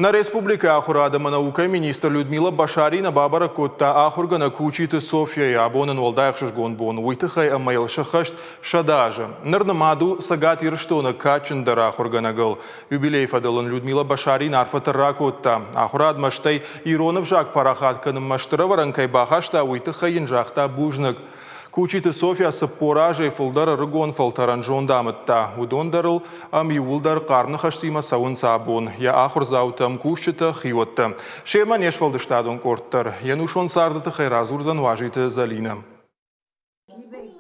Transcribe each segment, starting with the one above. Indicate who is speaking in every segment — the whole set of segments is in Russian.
Speaker 1: На республика Ахурадама наука министр Людмила Башарина Бабара Котта Ахургана Кучиты София Абонан Валдайхшгон Бон Уитахай Амайл Шахашт Шадажа. Нарнамаду Сагат Ирштона Качендара Ахурганагал. Юбилей Фадалан Людмила Башарина Арфатара Котта. Ахурад Маштай Иронов Жак Парахатканым Маштраваранкай Бахашта Уитахай Инжахта Бужнак. Кучиты София саппоражей фулдара рыгон фалтаранжон дамытта. Удондарыл юлдар карнахашсима саун сабун. Я ахур заутам кучита хиотта. Шема нешвалдыштадон корттар. Янушон сардыты хайразурзан важиты залина.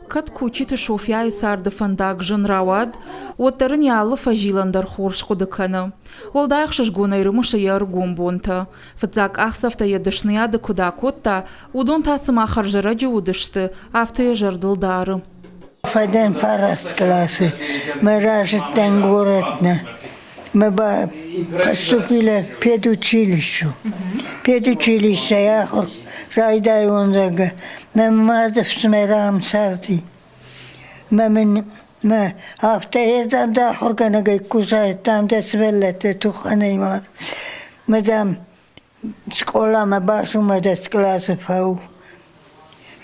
Speaker 2: Кат кучиты София и сарды фандак жын равад, оттарын ялы фажиландар хорш кудыканы. Олдайх шашгон айрымышы яр гомбонта. Фатзак ахсафта ядышны яды куда котта, удон тасым ахар жыраджы удышты, авты жардылдары.
Speaker 3: Фаден параст классы, мы разжитен городна. Мы поступили в педучилище. Педучилище я райдай онзага. Мы мадов смерам сарди. Мы автоездам да хорганагай кузай там да свеллете туханейма. Мы там школа мы басума да с класса фау.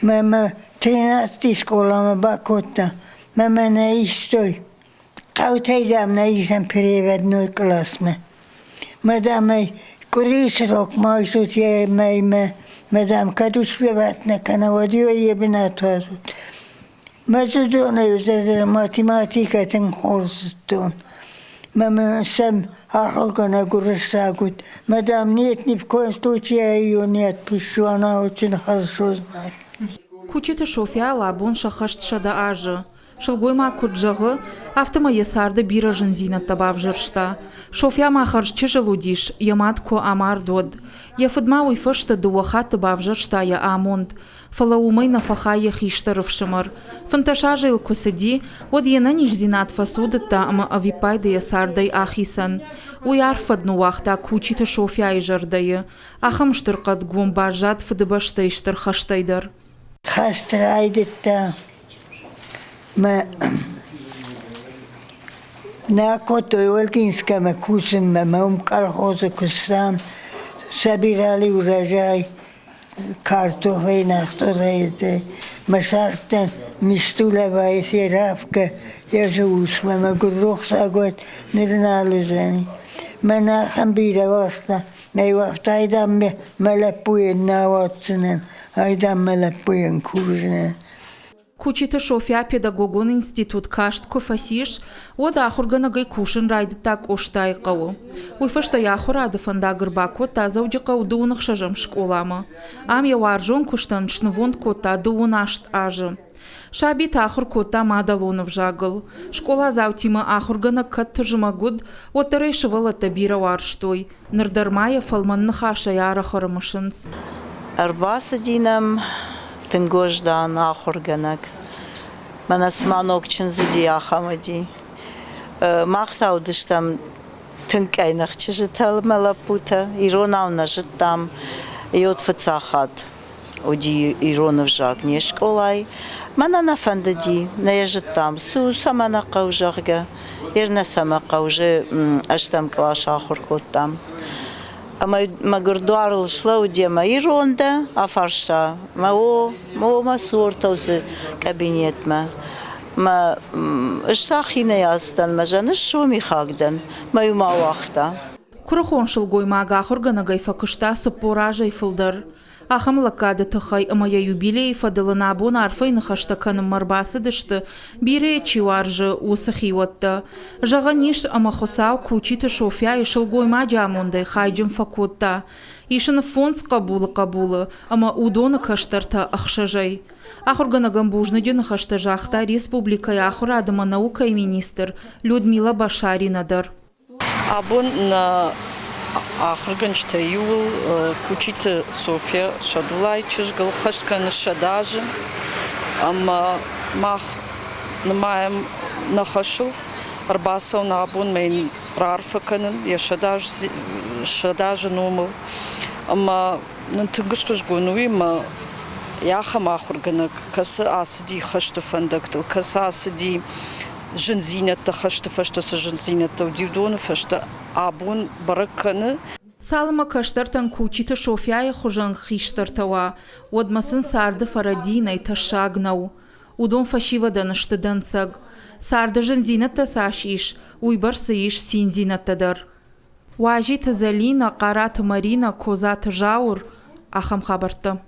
Speaker 3: Мы 13 школа мы бакотта. Мы не истой. Каутайдам на изам переводной класс мы. Мы там курисрок мой тут я мы там каду спевать на канаводио ебина тоже. Мы задумали за математика тен хорстон. Мы сам ахолгана гурсагут. Мы там нет ни в коем случае я ее не отпущу, она очень хорошо знает.
Speaker 2: Кучиты София лабун шахашт шада ажы. Шылгойма куджағы автома есарды бира жынзина табав жыршта. София махарчы жылудиш, яматко амар дод. Ефыдма уйфышты дуаха табав жыршта я амонд. Фалаумай нафаха ехиштарыв шымыр. Фанташа жыл кусыди, од енаниш зинат фасудыта ама авипайды есардай ахисан. Уяр фадну вахта кучиты София и жырдайы. Ахам штырқат гумбажат фыдыбаштай штырхаштайдар.
Speaker 3: Хастрайдыта. Мы на Котой Ольгинском кусим, мы колхозы кусам, собирали урожай, картофель на кто-то. Мы сартен мистулевая серавка, я живу с мамой, горох сагот, не знали за мы на хамбире вошла, мы вошла, айдам мы лапуем на ватсенен, айдам мы лапуем курженен.
Speaker 2: Кучиты София педагогон институт кашт кофасиш, ода ахурганагай кушин райды так оштай қау. Уйфашта яхурады фанда гырбако таза удиқау дуынық шажам школама. Ам яваржон куштан шнывон кота дуын ашт ажы. Шаби тахур кота мадалонов жагыл. Школа заутима ахургана кат тыжымагуд, отарай шывала табира варштой. Нырдармая фалманны хаша яра харымышынс.
Speaker 4: Арбасы динам тынгождан ахурганак. Манас манок чынзуди ахамади. Махтау дыштам тынкайнах чыжытал малапута. Иронавна жыттам. Йот фыцахат. Оди иронов жаг не школай. Мана нафандади. Наяжыттам. Су самана қаужарга. Ерна сама қаужы аштам клаш ахуркоттам. ما قردوار الشلودية ما يروندا أفرشتا ما صورته وز كابينيت ما اشتاخينا ياستن ما جانش شو ميخاقدن ما يوما وقتا
Speaker 2: كرخون شلقوي ما غاخرغنا غيفا كشتا سبوراجا يفلدر Ахам лакады тахай амая юбилей фадылына бон арфай нахаштаканым марбасы дышты, бире чиваржы усахи отта. Жағаниш ама хосау кучиты София и шылгойма джамондай хайджым факотта. Ишын фонс кабулы, ама удоны каштарта ахшажай. Ахурганагам бужныджы нахашта жахта республика Ахурадама наука и министр Людмила Башаринадар.
Speaker 5: Абон на Ахырганчта юл кучиты София Шадулай чижгал хашканы шадажы. Ама мах намаем нахашу арбасау на абон мейн рарфаканын я шадажы номыл. Ама нантыгышкыш гонуи ма яхам ахурганак касы асыди хашты фандактыл касы асыди жынзинетті хашты фашты жынзинетті дивдоны фашты абон бараканы
Speaker 2: Salma kaştartan kuçita Sofya'ya xujang xiştartawa, odmasın sardı Faradinay taşagnav. Udon faşiva danıştı dansag. Sardajın zinetta saşiş, uybar sayış sin zinettadır. Wajit Zalina qarat Marina kozat jaur, axam xabartı.